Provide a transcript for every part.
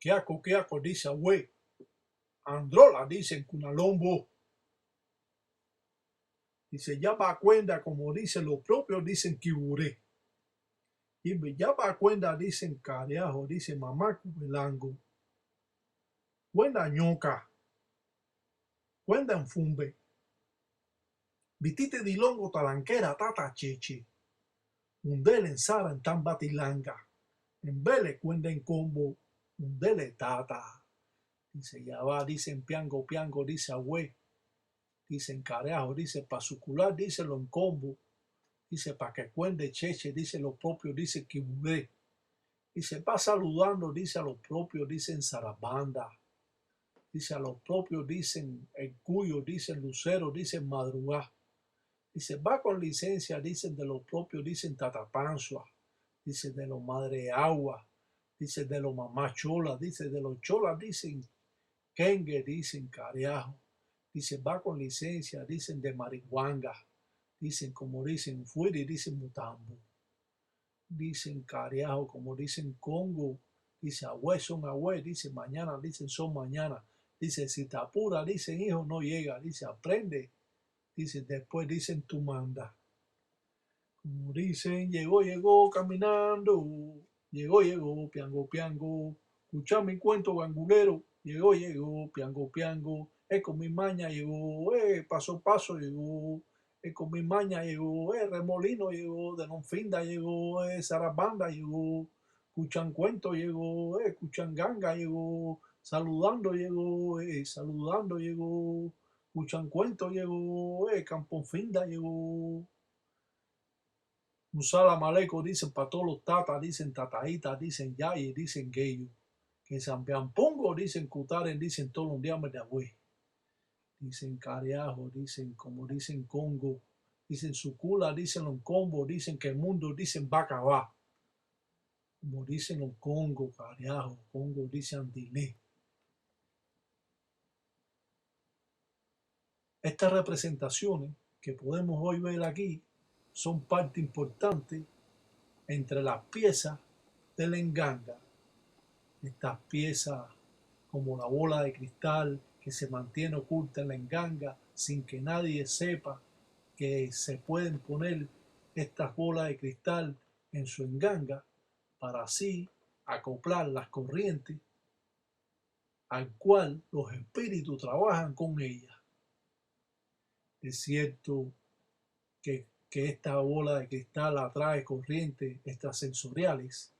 Queaco, dice Agüe. Androla, dicen Cunalombo. Dice, ya va a cuenta, como dicen los propios, dicen Quiburé. Y ya va a cuenta, dicen Careajo, dice Mamá Cubelango. Cuenta Ñoca. Cuenta Enfumbe. Vitite di longo talanquera tata cheche. Undele en Sara en Tambatilanga. En Vele cuenta en combo. Undele tata. Dice, ya va, dicen piango, dice Agüe. Dicen Careajo, dice pa' sucular, dice lo en combo. Dice pa' que cuente cheche, dice lo propio, dice Quibudé. Dice, va saludando, dice a los propios, dicen Sarabanda. Dice a los propios, dicen el Cuyo, dicen Lucero, dicen Madrugá. Dice, va con licencia, dicen de los propios, dicen Tatapanzua. Dice de los Madre Agua. Dice de los Mamá Chola. Dice de los Cholas, dicen Kengue, dicen Careajo. Dice, va con licencia, dicen de Marihuanga. Dicen, como dicen Fuiri, dicen Mutambo. Dicen Careajo, como dicen Congo. Dice, Agüe son Agüe. Dice, mañana, dicen, son mañana. Dice, si te apura, dicen, hijo, no llega. Dice, aprende. Dice, después dicen, tú manda. Como dicen, llegó caminando. Llegó, piango. Escucha mi cuento gangulero. Llegó, piango. Con mi maña llegó, paso a paso llegó. Con mi maña llegó, Remolino llegó, de Nonfinda llegó, Sarabanda llegó, escuchan cuento llegó, escuchan ganga llegó, saludando llegó, escuchan cuento llegó, Campofinda llegó. Un salamaleco dicen para todos los tatas, dicen tataítas, dicen yayi, dicen geyo. Que San Piampongo dicen cutaren, dicen todos los días de Agüe. Dicen Careajo, dicen como dicen Congo, dicen Sucula, dicen los Combo, dicen que el mundo, dicen va a acabar. Como dicen los Congo, Careajo, Congo, dicen Andilé. Estas representaciones que podemos hoy ver aquí son parte importante entre las piezas del enganga. Estas piezas como la bola de cristal que se mantiene oculta en la enganga sin que nadie sepa que se pueden poner estas bolas de cristal en su enganga para así acoplar las corrientes al cual los espíritus trabajan con ellas. Es cierto que esta bola de cristal atrae corrientes extrasensoriales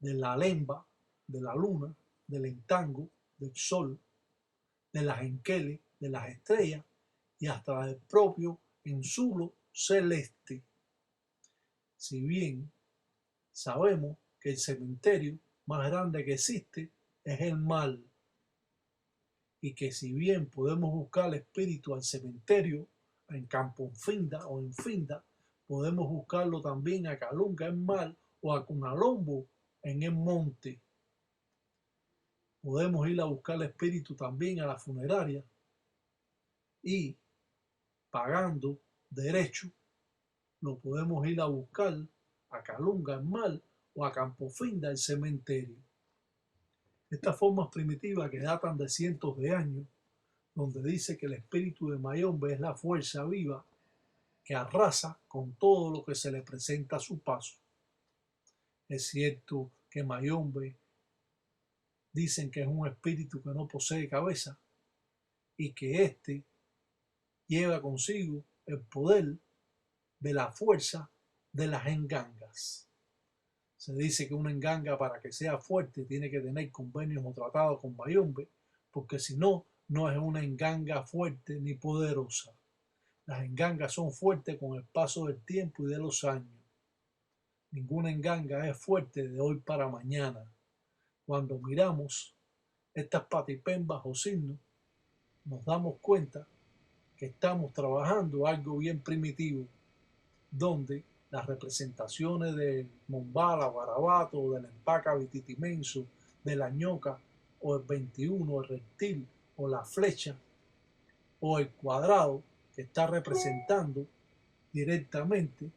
de la lemba, de la luna, del entango, del sol, de las enqueles, de las estrellas y hasta del propio ensulo celeste. Si bien sabemos que el cementerio más grande que existe es el mal y que si bien podemos buscar el espíritu al cementerio en Campofinda o en Finda, podemos buscarlo también a Calunga en Mar o a Cunalombo en el monte. Podemos ir a buscar el espíritu también a la funeraria y pagando derecho lo podemos ir a buscar a Calunga en Mar o a Campofinda el cementerio. Estas formas primitivas que datan de cientos de años, donde dice que el espíritu de Mayombe es la fuerza viva que arrasa con todo lo que se le presenta a su paso. Es cierto que Mayombe dicen que es un espíritu que no posee cabeza y que éste lleva consigo el poder de la fuerza de las engangas. Se dice que una enganga para que sea fuerte tiene que tener convenios o tratados con Mayombe, porque si no, no es una enganga fuerte ni poderosa. Las engangas son fuertes con el paso del tiempo y de los años. Ninguna enganga es fuerte de hoy para mañana. Cuando miramos estas patipembas o signos, nos damos cuenta que estamos trabajando algo bien primitivo, donde las representaciones del Mombala, Guarabato, del Empaca Vititimenso, de la ñoca, o el 21, el reptil, o la flecha, o el cuadrado que está representando directamente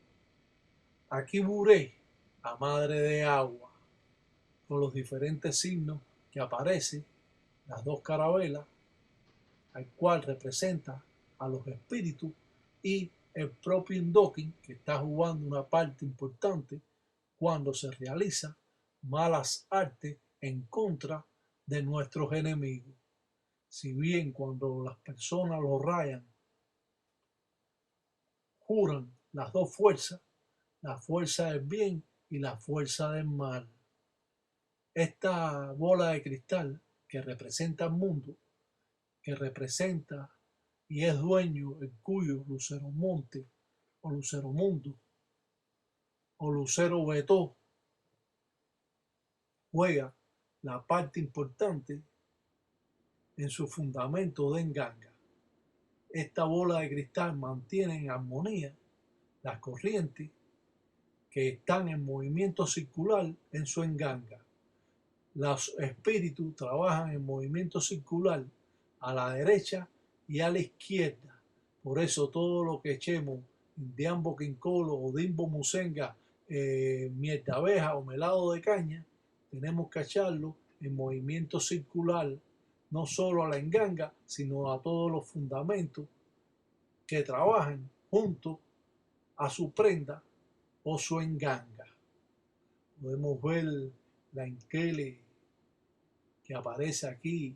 a Quiburé, a Madre de Agua, con los diferentes signos que aparece, las dos carabelas, al cual representa a los espíritus, y el propio Indokin, que está jugando una parte importante cuando se realiza malas artes en contra de nuestros enemigos. Si bien cuando las personas lo rayan, juran las dos fuerzas, la fuerza del bien y la fuerza del mal. Esta bola de cristal que representa el mundo, que representa y es dueño el cuyo Lucero Monte o Lucero Mundo o Lucero Betó juega la parte importante en su fundamento de enganga. Esta bola de cristal mantiene en armonía las corrientes que están en movimiento circular en su enganga. Los espíritus trabajan en movimiento circular a la derecha y a la izquierda. Por eso todo lo que echemos de Ambo Quincolo o Dimbo Musenga, miel de abeja o melado de caña, tenemos que echarlo en movimiento circular, no solo a la enganga, sino a todos los fundamentos que trabajan junto a su prenda o su enganga. Podemos ver la enquele que aparece aquí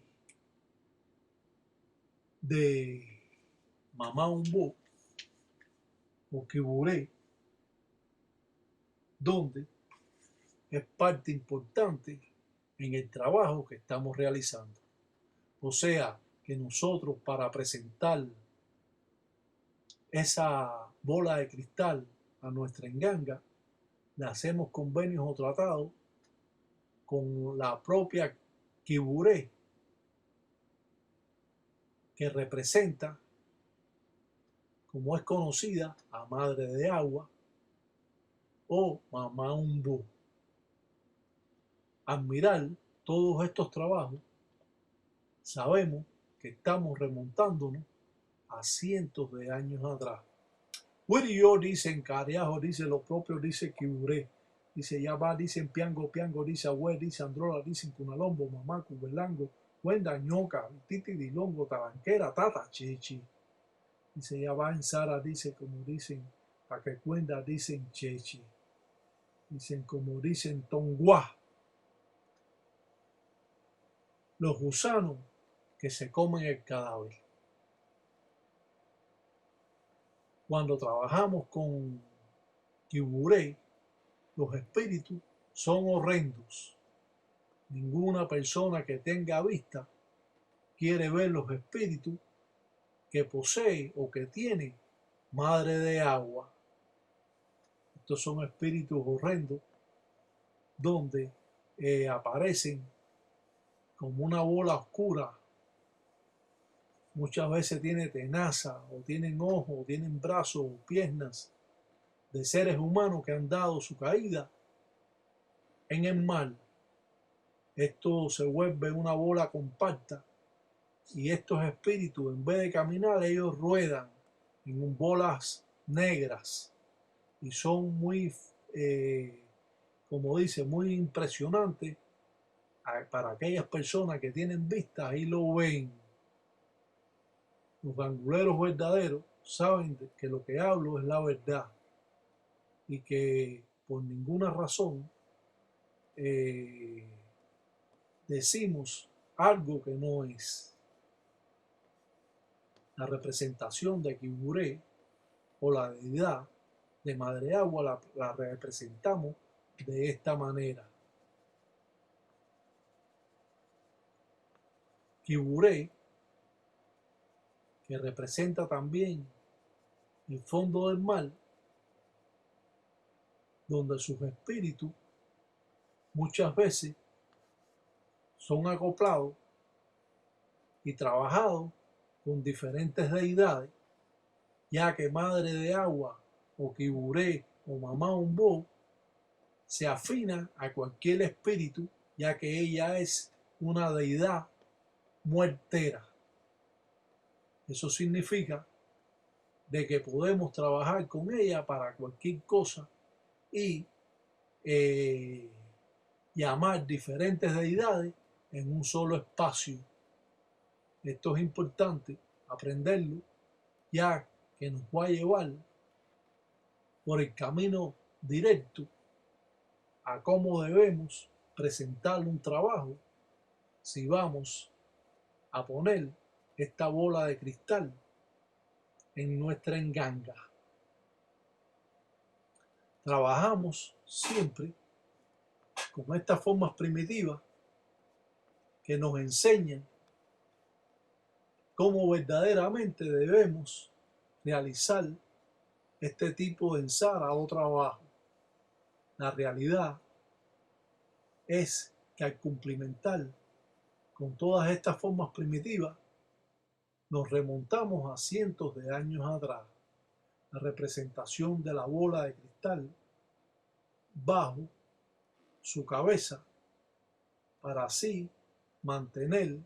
de Mamá Umbo o Kiburé, donde es parte importante en el trabajo que estamos realizando. O sea, que nosotros para presentar esa bola de cristal a nuestra enganga, le hacemos convenios o tratados con la propia Kiburé, que representa, como es conocida, a Madre de Agua o Mamá Umbo. Al mirar todos estos trabajos, sabemos que estamos remontándonos a cientos de años atrás. Yo dicen Cariajo, dice lo propio, dice Kiburé, dice Yabá, dicen Piango, Piango, dice Agüe, dice Androla, dicen Cunalombo, Mamá, Cubelango, Cuenda, Ñoca, Titi, Dilongo, Talanquera, Tata, Chichi. Dice Yabá en Sara, dice como dicen, para que Cuenda, dicen Chechi. Dicen como dicen Tonguá. Los gusanos que se comen el cadáver. Cuando trabajamos con Kiburé, los espíritus son horrendos. Ninguna persona que tenga vista quiere ver los espíritus que posee o que tiene Madre de Agua. Estos son espíritus horrendos donde aparecen como una bola oscura. Muchas veces tiene tenaza o tienen ojos o tienen brazos o piernas de seres humanos que han dado su caída en el mar. Esto se vuelve una bola compacta y estos espíritus, en vez de caminar, ellos ruedan en bolas negras y son muy, como dice, muy impresionantes para aquellas personas que tienen vista. Ahí lo ven. Los ganguleros verdaderos saben que lo que hablo es la verdad y que por ninguna razón decimos algo que no es. La representación de Kiburé o la deidad de Madre Agua la representamos de esta manera. Kiburé, que representa también el fondo del mar, donde sus espíritus muchas veces son acoplados y trabajados con diferentes deidades, ya que Madre de Agua o Kiburé o Mamá Umbo se afina a cualquier espíritu, ya que ella es una deidad muertera. Eso significa de que podemos trabajar con ella para cualquier cosa y llamar diferentes deidades en un solo espacio. Esto es importante aprenderlo, ya que nos va a llevar por el camino directo a cómo debemos presentar un trabajo si vamos a poner esta bola de cristal en nuestra enganga. Trabajamos siempre con estas formas primitivas que nos enseñan cómo verdaderamente debemos realizar este tipo de ensara o trabajo. La realidad es que al cumplimentar con todas estas formas primitivas, nos remontamos a cientos de años atrás. La representación de la bola de cristal bajo su cabeza para así mantener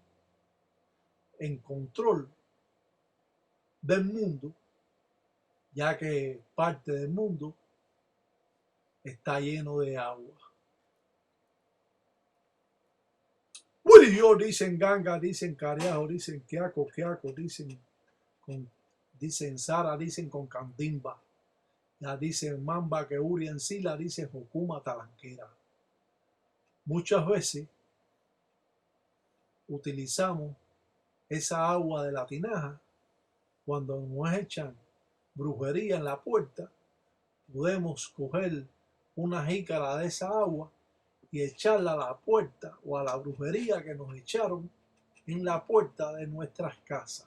en control del mundo, ya que parte del mundo está lleno de agua. Yo dicen ganga, dicen cariajo, dicen quiaco, dicen Sara, dicen con candimba. Ya dicen mamba que uri en sí, la dice jocuma talanquera. Muchas veces utilizamos esa agua de la tinaja cuando nos echan brujería en la puerta. Podemos coger una jícara de esa agua y echarla a la puerta o a la brujería que nos echaron en la puerta de nuestras casas.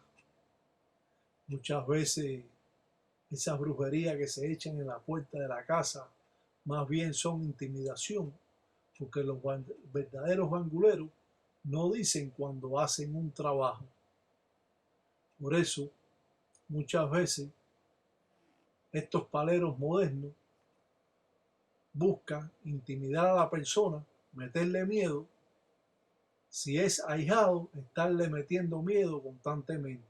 Muchas veces esas brujerías que se echan en la puerta de la casa más bien son intimidación, porque los verdaderos banguleros no dicen cuando hacen un trabajo. Por eso, muchas veces, estos paleros modernos buscan intimidar a la persona, meterle miedo. Si es ahijado, estarle metiendo miedo constantemente,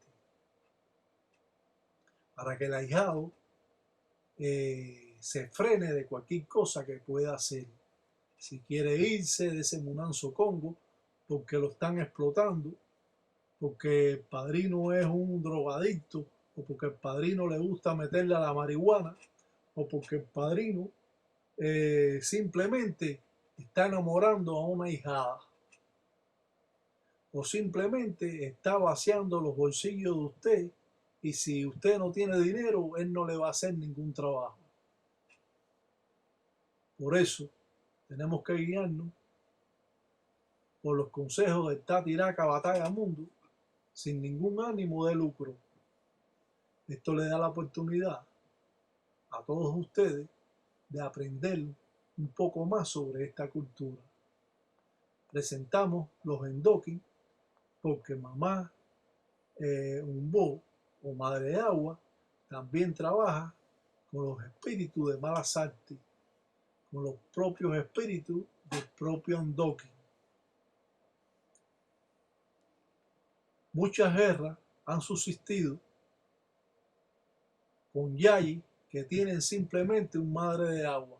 para que el ahijado se frene de cualquier cosa que pueda hacer. Si quiere irse de ese Munanzo Congo porque lo están explotando, porque el padrino es un drogadicto, o porque el padrino le gusta meterle a la marihuana, o porque el padrino simplemente está enamorando a una hijada, o simplemente está vaciando los bolsillos de usted, y si usted no tiene dinero, él no le va a hacer ningún trabajo. Por eso tenemos que guiarnos por los consejos del Tatiraca Batalla Mundo, sin ningún ánimo de lucro. Esto le da la oportunidad a todos ustedes de aprender un poco más sobre esta cultura. Presentamos los endoquis porque mamá Umbo o Madre de Agua también trabaja con los espíritus de malas artes, con los propios espíritus del propio endoqui. Muchas guerras han subsistido con yayi que tienen simplemente un madre de agua.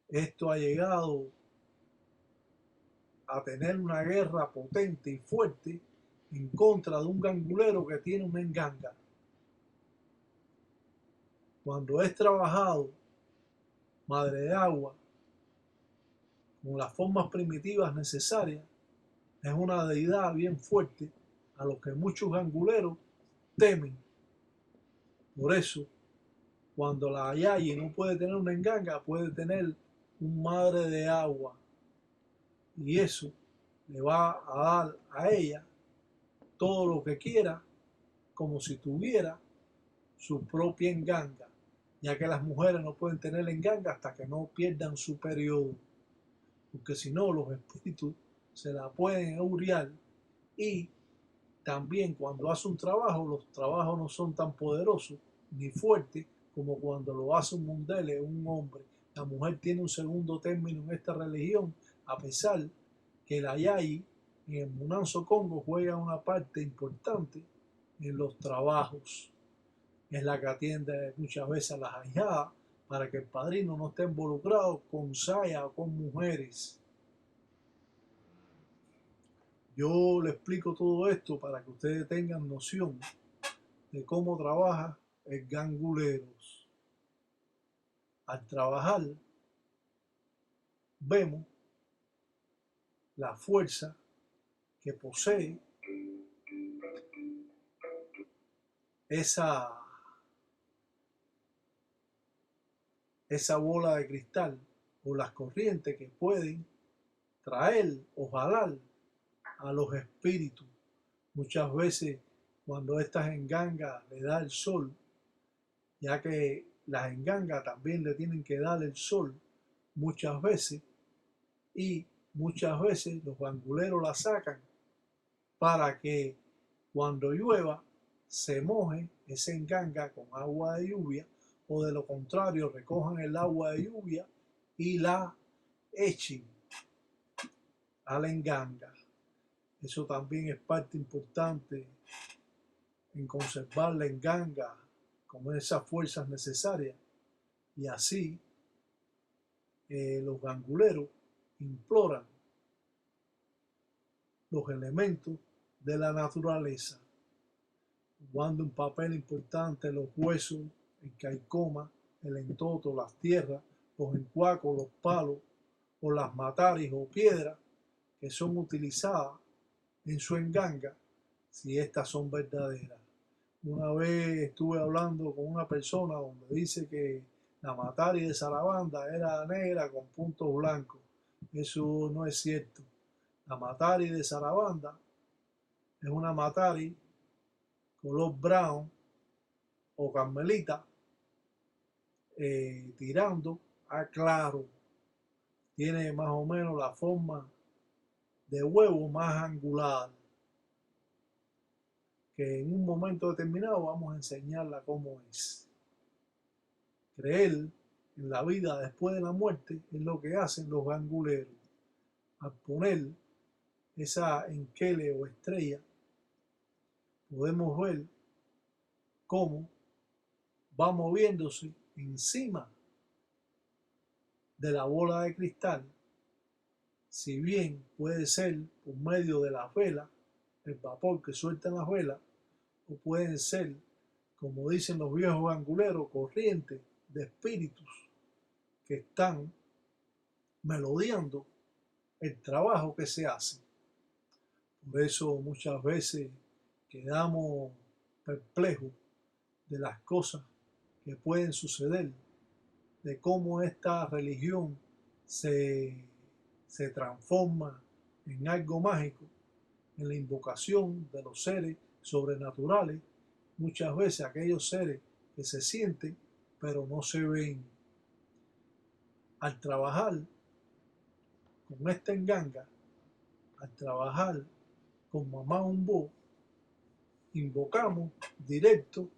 Esto ha llegado a tener una guerra potente y fuerte en contra de un gangulero que tiene una enganga. Cuando es trabajado madre de agua con las formas primitivas necesarias, es una deidad bien fuerte a lo que muchos ganguleros temen. Por eso, cuando la yayi no puede tener una enganga, puede tener un madre de agua. Y eso le va a dar a ella todo lo que quiera, como si tuviera su propia enganga, ya que las mujeres no pueden tener enganga hasta que no pierdan su periodo, porque si no los espíritus se la pueden euriar. Y también cuando hace un trabajo, los trabajos no son tan poderosos ni fuertes como cuando lo hace un mundele, un hombre. La mujer tiene un segundo término en esta religión, a pesar que la yayi en el Munanzo Congo juega una parte importante en los trabajos. Es la que atiende muchas veces a las ahijadas para que el padrino no esté involucrado con saya o con mujeres. Yo le explico todo esto para que ustedes tengan noción de cómo trabaja el ganguleros. Al trabajar, vemos la fuerza que posee esa bola de cristal o las corrientes que pueden traer o jalar a los espíritus. Muchas veces cuando estas engangas le da el sol, ya que las engangas también le tienen que dar el sol muchas veces, y muchas veces los ganguleros la sacan para que cuando llueva se moje esa enganga con agua de lluvia, o de lo contrario recojan el agua de lluvia y la echen a la enganga. Eso también es parte importante en conservar la enganga con esas fuerzas necesarias, y así los ganguleros imploran los elementos de la naturaleza, jugando un papel importante los huesos, el caicoma, el entoto, las tierras, los encuacos, los palos, o las mataris o piedras que son utilizadas en su enganga, si estas son verdaderas. Una vez estuve hablando con una persona donde dice que la matari de Sarabanda era negra con puntos blancos. Eso no es cierto. La matari de Sarabanda es una matari color brown o carmelita, tirando a claro. Tiene más o menos la forma de huevo más angular, que en un momento determinado vamos a enseñarla cómo es. Creer en la vida después de la muerte es lo que hacen los ganguleros. Al poner esa enquele o estrella, podemos ver cómo va moviéndose encima de la bola de cristal, si bien puede ser por medio de las velas, el vapor que sueltan las velas, o pueden ser, como dicen los viejos ganguleros, corrientes de espíritus que están melodiando el trabajo que se hace. Por eso muchas veces quedamos perplejos de las cosas que pueden suceder, de cómo esta religión se transforma en algo mágico, en la invocación de los seres sobrenaturales, muchas veces aquellos seres que se sienten pero no se ven. Al trabajar con esta enganga, al trabajar con Mamá Umbó, invocamos directo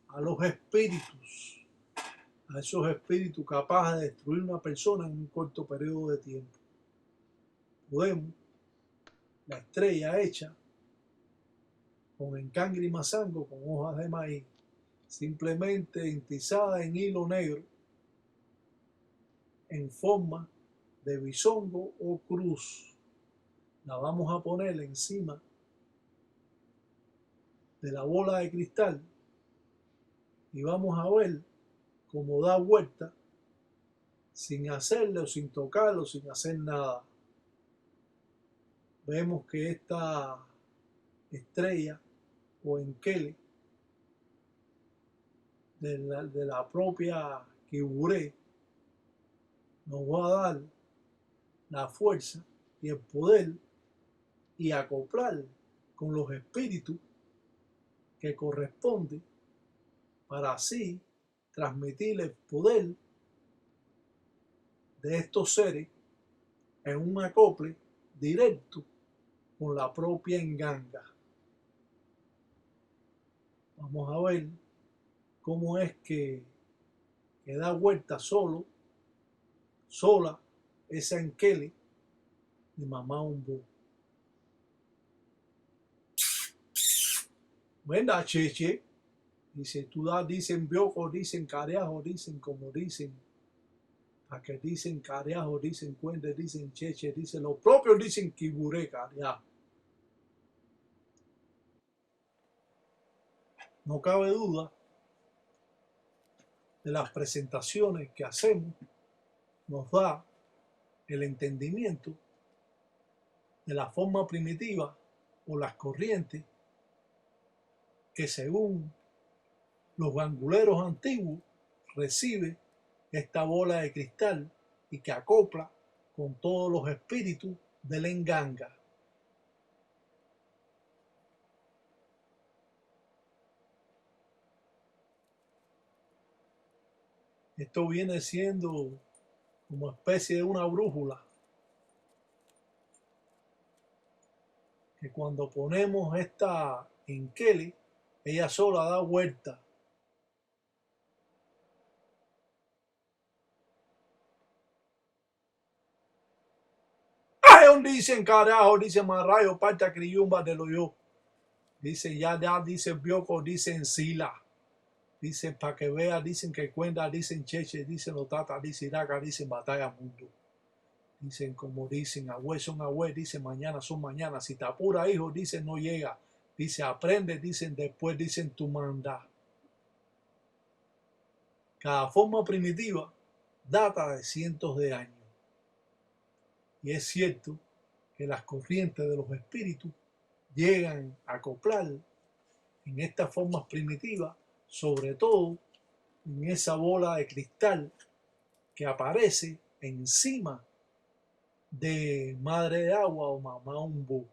a los espíritus, a esos espíritus capaces de destruir una persona en un corto periodo de tiempo. Podemos, la estrella hecha con encangre y mazango, con hojas de maíz, simplemente entizada en hilo negro, en forma de bisongo o cruz, la vamos a poner encima de la bola de cristal y vamos a ver cómo da vuelta sin hacerle o sin tocarlo, sin hacer nada. Vemos que esta estrella o enquele de la propia Quiburé nos va a dar la fuerza y el poder y acoplar con los espíritus que corresponde, para así transmitir el poder de estos seres en un acople directo con la propia enganga. Vamos a ver cómo es que da vuelta sola esa enquele de Mamá Umbó. Venga, cheche, dice, tú das, dicen bioco, dicen careajo, dicen como dicen, a que dicen careajo, dicen cuende, dicen cheche, dicen los propios, dicen quiburé, careajo. no cabe duda de las presentaciones que hacemos, nos da el entendimiento de la forma primitiva o las corrientes que según los ganguleros antiguos recibe esta bola de cristal y que acopla con todos los espíritus del enganga. Esto viene siendo como especie de una brújula que cuando ponemos esta en Kelly, ella sola da vuelta. ¡Ay, dicen carajo! Dice Marrayo, parta criyumba de lo yo. Dice ya, dice Bioco, dicen Sila. Dicen para que vea, dicen que cuenta, dicen Cheche, dicen Lotata, dicen Iraca, dicen Batalla Mundo. Dicen como dicen, agüe son agüe, dicen mañana son mañana. Si te apura, hijo, dicen no llega. Dice aprende, dicen después, dicen tu manda. Cada forma primitiva data de cientos de años. Y es cierto que las corrientes de los espíritus llegan a acoplar en estas formas primitivas, sobre todo en esa bola de cristal que aparece encima de madre de agua o mamá umbu.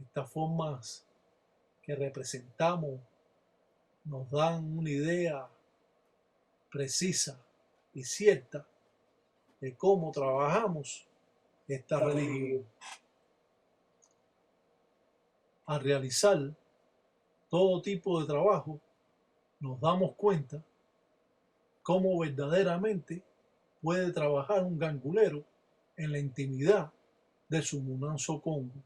Estas formas que representamos nos dan una idea precisa y cierta de cómo trabajamos esta religión. Al realizar todo tipo de trabajo, nos damos cuenta cómo verdaderamente puede trabajar un gangulero en la intimidad de su Munanzo Congo,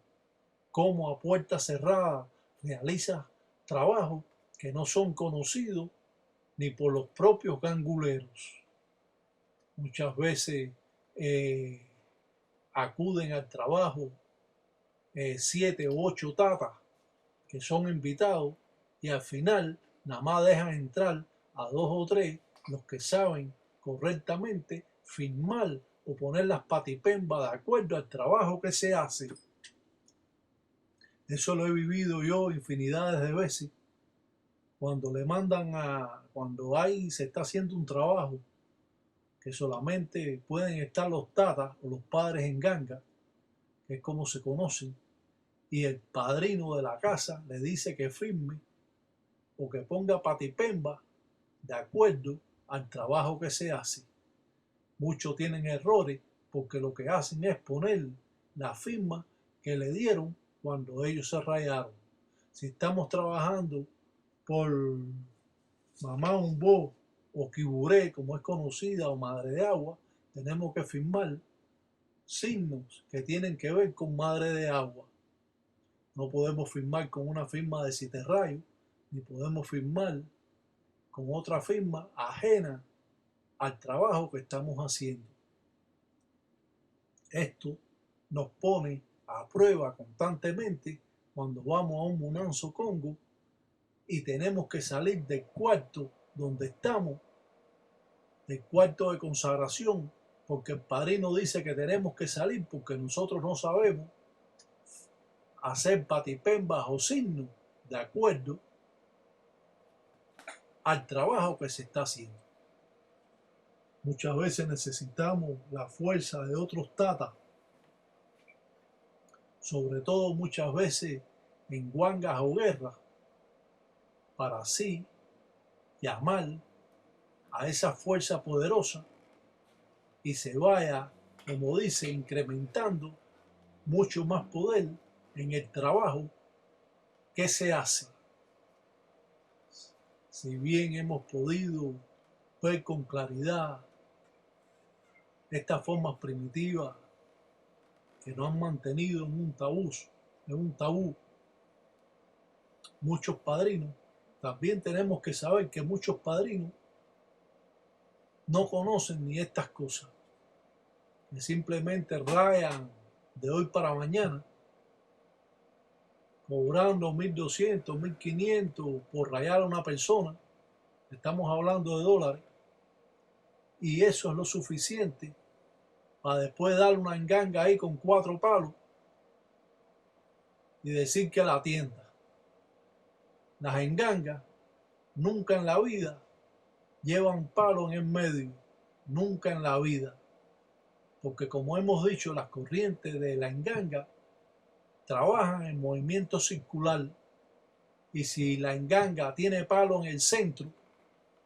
cómo a puerta cerrada realiza trabajos que no son conocidos ni por los propios ganguleros. Muchas veces acuden al trabajo 7 u 8 tatas que son invitados y al final nada más dejan entrar a 2 o 3 los que saben correctamente firmar o poner las patipembas de acuerdo al trabajo que se hace. Eso lo he vivido yo infinidades de veces cuando le mandan cuando se está haciendo un trabajo que solamente pueden estar los tatas o los padres en ganga, que es como se conocen, y el padrino de la casa le dice que firme o que ponga patipemba de acuerdo al trabajo que se hace. Muchos tienen errores porque lo que hacen es poner la firma que le dieron cuando ellos se rayaron. Si estamos trabajando por mamá umbo o quiburé, como es conocida, o madre de agua, tenemos que firmar signos que tienen que ver con madre de agua. No podemos firmar con una firma de Citerrayo, ni podemos firmar con otra firma ajena al trabajo que estamos haciendo. Esto nos pone a prueba constantemente cuando vamos a un Munanzo Congo y tenemos que salir del cuarto donde estamos, del cuarto de consagración, porque el padrino dice que tenemos que salir porque nosotros no sabemos hacer patipembas o signos de acuerdo al trabajo que se está haciendo. Muchas veces necesitamos la fuerza de otros tatas, sobre todo muchas veces en guangas o guerras, para así llamar a esa fuerza poderosa y se vaya, como dice, incrementando mucho más poder en el trabajo que se hace. Si bien hemos podido ver con claridad estas formas primitivas que nos han mantenido en un tabú, muchos padrinos, también tenemos que saber que muchos padrinos no conocen ni estas cosas, que simplemente rayan de hoy para mañana cobrando 1.200, 1.500 por rayar a una persona. Estamos hablando de dólares. Y eso es lo suficiente para después darle una enganga ahí con 4 palos y decir que la atienda. Las engangas nunca en la vida llevan palo en el medio, nunca en la vida. Porque como hemos dicho, las corrientes de la enganga trabajan en movimiento circular. Y si la enganga tiene palo en el centro,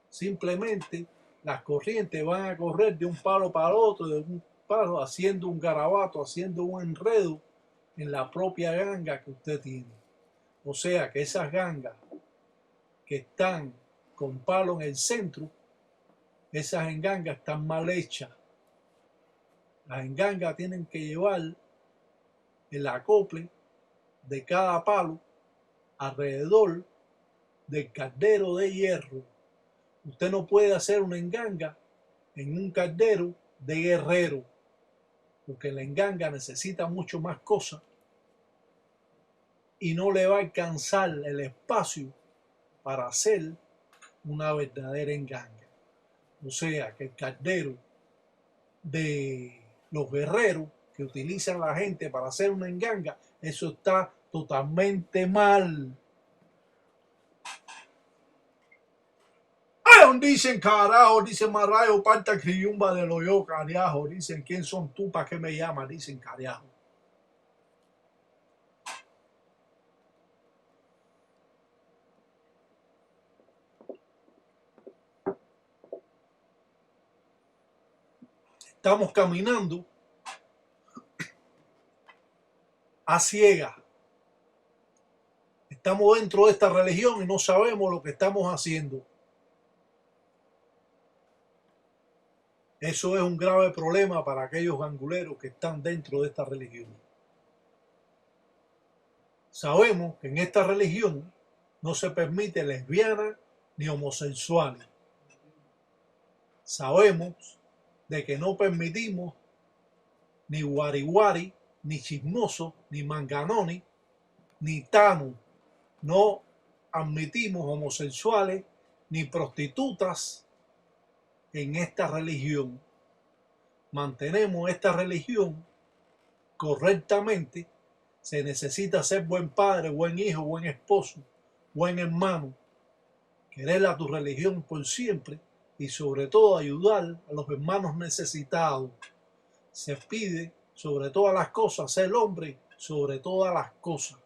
simplemente las corrientes van a correr de un palo para otro, de un palo, haciendo un garabato, haciendo un enredo en la propia ganga que usted tiene. O sea que esas gangas que están con palo en el centro, esas engangas están mal hechas. Las engangas tienen que llevar el acople de cada palo alrededor del caldero de hierro. Usted no puede hacer una enganga en un caldero de guerrero, porque la enganga necesita mucho más cosas y no le va a alcanzar el espacio para hacer una verdadera enganga. O sea que el caldero de los guerreros que utilizan la gente para hacer una enganga, eso está totalmente mal. Dicen carajo, dicen Marayo, parta criyumba de lo yo, carajo. Dicen, ¿quién son tú? ¿Para qué me llamas? Dicen carajo. Estamos caminando a ciegas. Estamos dentro de esta religión y no sabemos lo que estamos haciendo. Eso es un grave problema para aquellos ganguleros que están dentro de esta religión. Sabemos que en esta religión no se permite lesbianas ni homosexuales. Sabemos de que no permitimos ni guariguari, ni chismoso, ni manganoni, ni tano. No admitimos homosexuales ni prostitutas en esta religión. Mantenemos esta religión correctamente. Se necesita ser buen padre, buen hijo, buen esposo, buen hermano, querer a tu religión por siempre y sobre todo ayudar a los hermanos necesitados. Se pide sobre todas las cosas ser hombre sobre todas las cosas.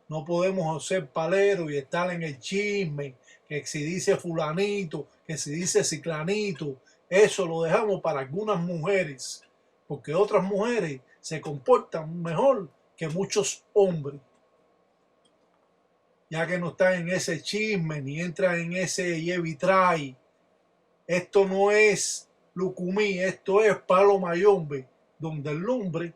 No podemos ser paleros y estar en el chisme, que si dice fulanito, que si dice ciclanito. Eso lo dejamos para algunas mujeres, porque otras mujeres se comportan mejor que muchos hombres, ya que no están en ese chisme ni entran en ese yevitray. Esto no es lucumí, esto es palo mayombe, donde el hombre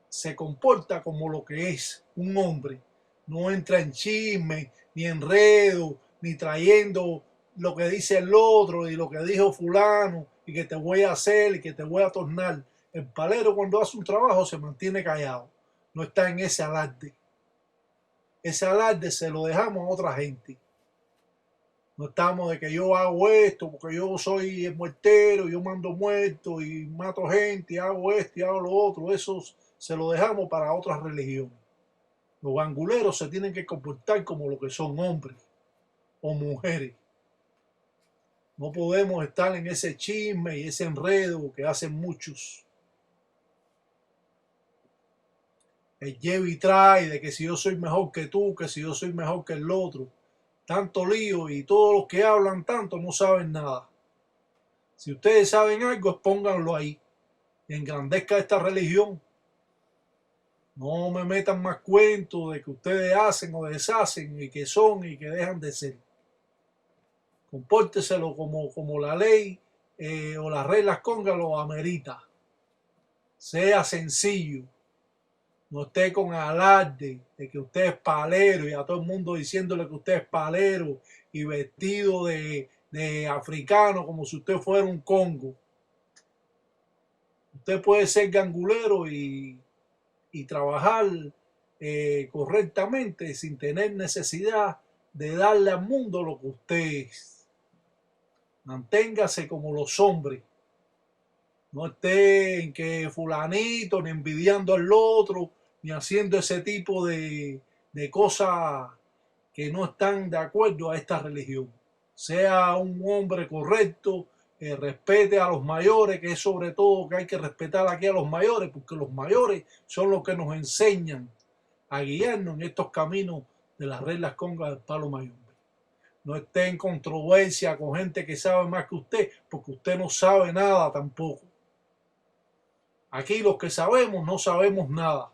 se comporta como lo que es un hombre. No entra en chisme, ni enredo, ni trayendo lo que dice el otro y lo que dijo fulano y que te voy a hacer y que te voy a tornar. El palero cuando hace un trabajo se mantiene callado, no está en ese alarde. Ese alarde se lo dejamos a otra gente. No estamos de que yo hago esto porque yo soy el muertero, yo mando muertos y mato gente, y hago esto y hago lo otro. Eso se lo dejamos para otras religiones. Los ganguleros se tienen que comportar como lo que son, hombres o mujeres. No podemos estar en ese chisme y ese enredo que hacen muchos. El lleva y trae de que si yo soy mejor que tú, que si yo soy mejor que el otro. Tanto lío y todos los que hablan tanto no saben nada. Si ustedes saben algo, expónganlo ahí. Engrandezca esta religión. No me metan más cuentos de que ustedes hacen o deshacen y que son y que dejan de ser. Compórteselo como la ley o las reglas conga lo amerita. Sea sencillo. No esté con alarde de que usted es palero y a todo el mundo diciéndole que usted es palero y vestido de africano como si usted fuera un congo. Usted puede ser gangulero y trabajar correctamente sin tener necesidad de darle al mundo lo que usted es. Manténgase como los hombres. No esté en que fulanito, ni envidiando al otro, ni haciendo ese tipo de cosas que no están de acuerdo a esta religión. Sea un hombre correcto, respete a los mayores, que es sobre todo que hay que respetar aquí a los mayores, porque los mayores son los que nos enseñan a guiarnos en estos caminos de las reglas congas del palo mayombe. No esté en controversia con gente que sabe más que usted, porque usted no sabe nada tampoco. Aquí los que sabemos no sabemos nada.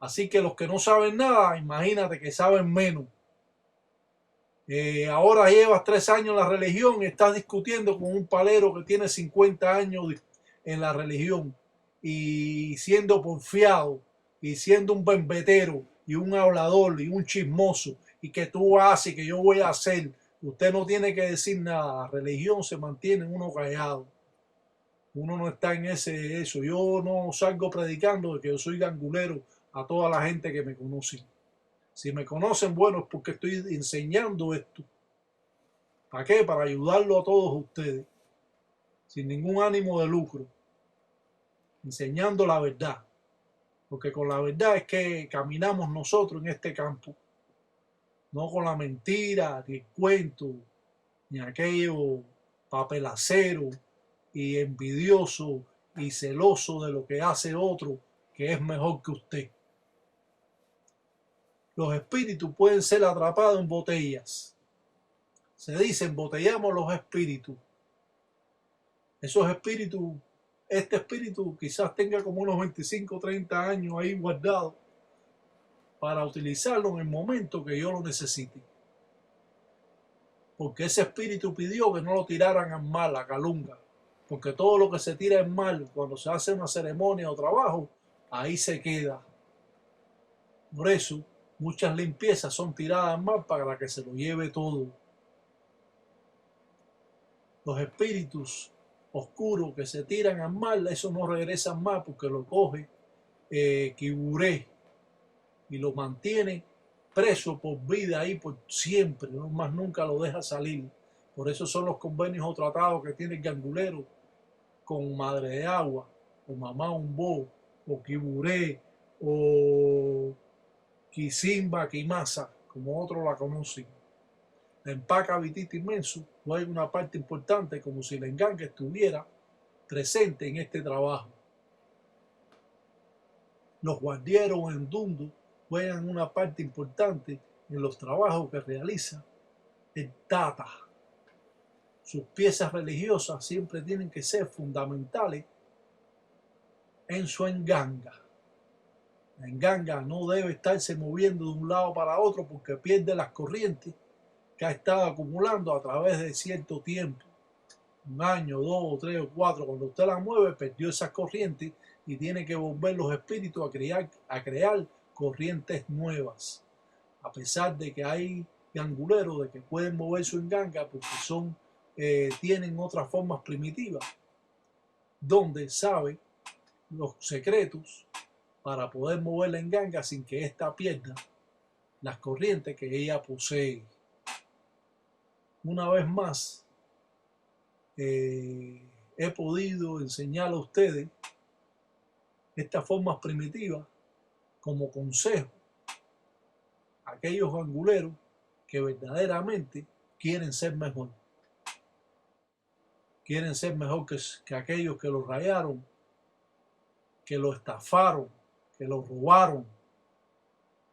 Así que los que no saben nada, imagínate que saben menos. Ahora llevas 3 años en la religión y estás discutiendo con un palero que tiene 50 años en la religión y siendo porfiado y siendo un bembetero y un hablador y un chismoso y que tú haces y que yo voy a hacer. Usted no tiene que decir nada. La religión se mantiene uno callado. Uno no está en eso. Yo no salgo predicando de que yo soy gangulero a toda la gente que me conoce. Si me conocen, bueno, es porque estoy enseñando esto. ¿Para qué? Para ayudarlo a todos ustedes. Sin ningún ánimo de lucro. Enseñando la verdad. Porque con la verdad es que caminamos nosotros en este campo. No con la mentira, ni el cuento, ni aquello papelacero y envidioso y celoso de lo que hace otro que es mejor que usted. Los espíritus pueden ser atrapados en botellas. Se dice, embotellamos los espíritus. Esos espíritus, este espíritu quizás tenga como unos 25 o 30 años ahí guardado para utilizarlo en el momento que yo lo necesite. Porque ese espíritu pidió que no lo tiraran al mar, a calunga. Porque todo lo que se tira en mal, cuando se hace una ceremonia o trabajo, ahí se queda. Por eso, muchas limpiezas son tiradas al mar para que se lo lleve todo. Los espíritus oscuros que se tiran al mar, eso no regresan más porque lo coge Kiburé y lo mantiene preso por vida ahí por siempre, no más nunca lo deja salir. Por eso son los convenios o tratados que tiene el gangulero con Madre de Agua, o Mamá Umbo, o Kiburé, o Kisimba, Kimasa, como otros la conocen. La empaca vitita inmenso juega una parte importante, como si la enganga estuviera presente en este trabajo. Los guardieros en Dundu juegan una parte importante en los trabajos que realiza el Tata. Sus piezas religiosas siempre tienen que ser fundamentales en su enganga. La enganga no debe estarse moviendo de un lado para otro porque pierde las corrientes que ha estado acumulando a través de cierto tiempo. 1 año, 2, 3 o 4. Cuando usted la mueve, perdió esas corrientes y tiene que volver los espíritus a crear corrientes nuevas. A pesar de que hay ganguleros de que pueden mover su enganga porque tienen otras formas primitivas, donde sabe los secretos para poder mover la enganga sin que ésta pierda las corrientes que ella posee. Una vez más, he podido enseñar a ustedes estas formas primitivas como consejo a aquellos ganguleros que verdaderamente quieren ser mejor. Quieren ser mejor que aquellos que los rayaron, que lo estafaron, que lo robaron,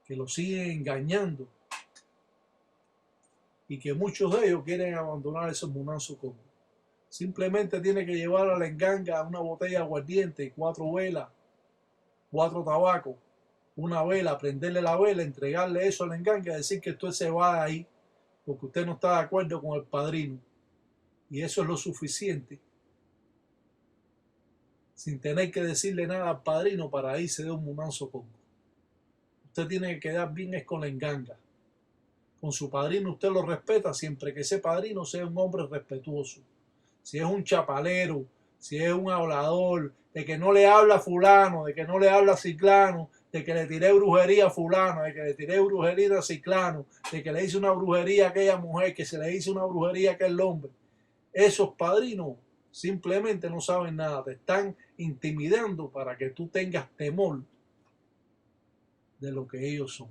que lo siguen engañando y que muchos de ellos quieren abandonar esos munazos como. Simplemente tiene que llevar a la enganga una botella de aguardiente, 4 velas, 4 tabacos, una vela, prenderle la vela, entregarle eso a la enganga y decir que usted se va de ahí porque usted no está de acuerdo con el padrino. Y eso es lo suficiente, sin tener que decirle nada al padrino para irse de un munazo congo. Usted tiene que quedar bien es con la enganga. Con su padrino usted lo respeta siempre que ese padrino sea un hombre respetuoso. Si es un chapalero, si es un hablador, de que no le habla fulano, de que no le habla ciclano, de que le tiré brujería a fulano, de que le tiré brujería a ciclano, de que le hice una brujería a aquella mujer, que se le hizo una brujería a aquel hombre. Esos padrinos simplemente no saben nada, te están intimidando para que tú tengas temor de lo que ellos son.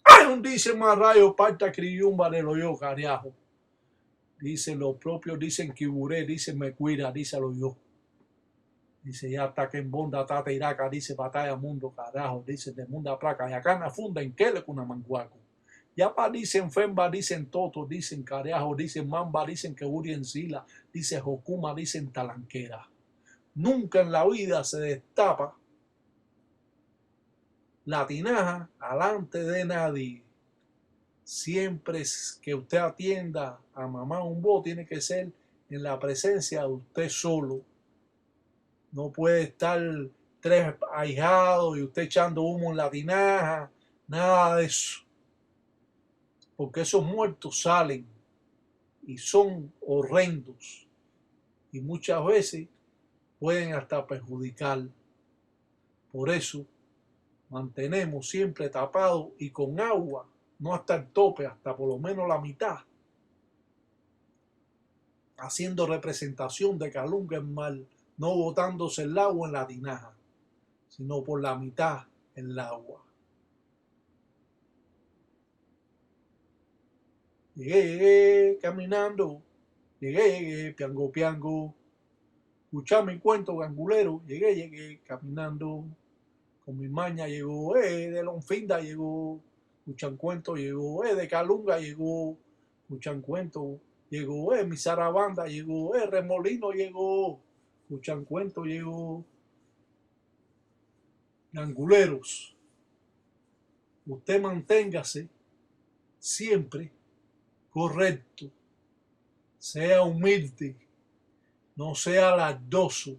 ¡Ay! Dice más rayo, parta criyumba de lo yo, carajo. Dicen los propios, dicen Kiburé, dicen me cuida, díselo yo. Dice ya está que en bonda tata iraca, dice batalla mundo, carajo, dice de mundo a placa, y acá en la funda en que le con una manguaco. Ya pa dicen Femba, dicen Toto, dicen Carajo, dicen Mamba, dicen que Uri en Sila, dice Jocuma, dicen Talanquera. Nunca en la vida se destapa la tinaja alante de nadie. Siempre que usted atienda a mamá un bo, tiene que ser en la presencia de usted solo. No puede estar tres ahijados y usted echando humo en la tinaja, nada de eso. Porque esos muertos salen y son horrendos y muchas veces pueden hasta perjudicar. Por eso mantenemos siempre tapado y con agua, no hasta el tope, hasta por lo menos la mitad, haciendo representación de calunga en mal, no botándose el agua en la tinaja, sino por la mitad en el agua. Llegué caminando, llegué piango piango, escuchá mi cuento gangulero, llegué caminando, con mi maña llegó, de Lonfinda llegó, escuchan cuento llegó, de Calunga llegó, escuchan cuento llegó, mi zarabanda llegó, Remolino llegó, escuchan cuento llegó. Ganguleros, usted manténgase siempre correcto, sea humilde, no sea lardoso.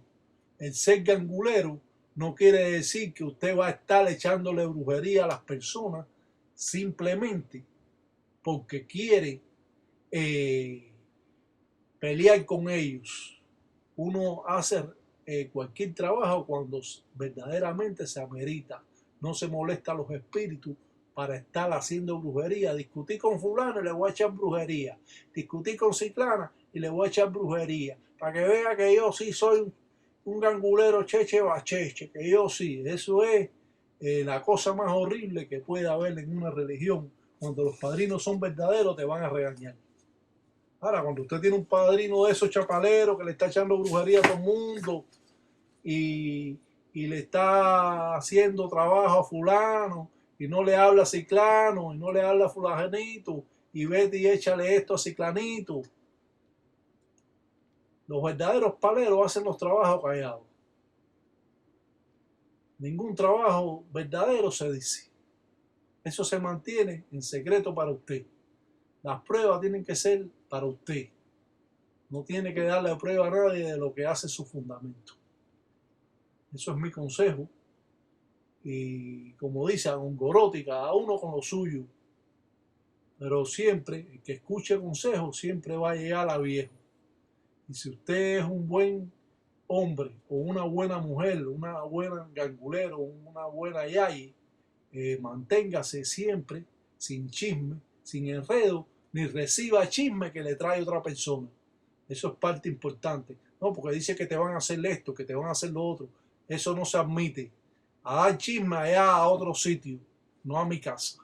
El ser gangulero no quiere decir que usted va a estar echándole brujería a las personas simplemente porque quiere pelear con ellos. Uno hace cualquier trabajo cuando verdaderamente se amerita. No se molesta a los espíritus para estar haciendo brujería. Discutí con fulano y le voy a echar brujería. Discutí con ciclana y le voy a echar brujería. Para que vea que yo sí soy un gangulero cheche bacheche, que yo sí. Eso es la cosa más horrible que puede haber en una religión. Cuando los padrinos son verdaderos te van a regañar. Ahora, cuando usted tiene un padrino de esos chapaleros que le está echando brujería a todo el mundo y le está haciendo trabajo a fulano y no le habla a ciclano y no le habla a fulanito y vete y échale esto a ciclanito. Los verdaderos paleros hacen los trabajos callados. Ningún trabajo verdadero se dice. Eso se mantiene en secreto para usted. Las pruebas tienen que ser para usted. No tiene que darle prueba a nadie de lo que hace su fundamento. Eso es mi consejo. Y como dice Gongoroti, cada uno con lo suyo. Pero siempre, el que escuche consejos siempre va a llegar a viejo. Y si usted es un buen hombre o una buena mujer, una buena gangulero, una buena yayi, manténgase siempre sin chisme, sin enredo, ni reciba chisme que le trae otra persona. Eso es parte importante. No, porque dice que te van a hacer esto, que te van a hacer lo otro. Eso no se admite. A dar chisme allá a otro sitio, no a mi casa.